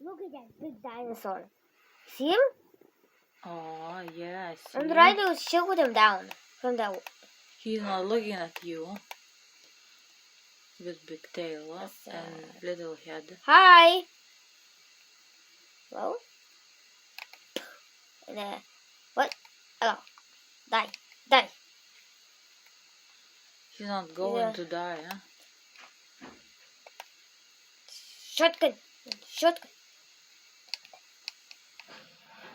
Look at that big dinosaur. See him? Oh, yeah, I see. I'm trying to shoot him down from the... He's not looking at you. With big tail and little head. Hi! Hello? And what? Hello. Die. Die. He's not going to die, huh? Shotgun. Shotgun.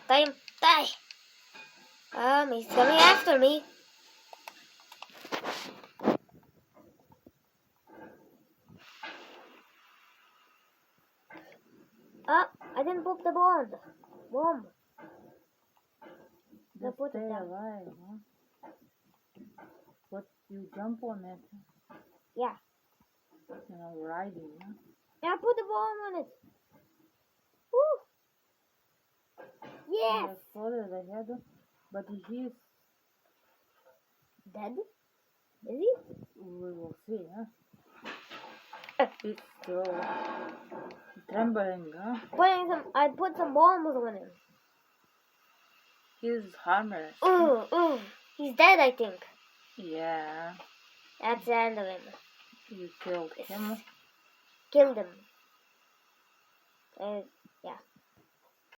Die. Die. He's coming after me. I didn't put the bomb. No, Just put stay it down. alive, huh? But you jump on it. Yeah. You know, riding, huh? Yeah, put the bomb on it. Woo! Yes! I saw the head, but he's Dead? Is he? we will see, huh? It's still trembling, huh? I put some bombs on him. He's harmless. Ooh. He's dead, I think. Yeah. That's the end of him. You killed him. Killed him. Yeah.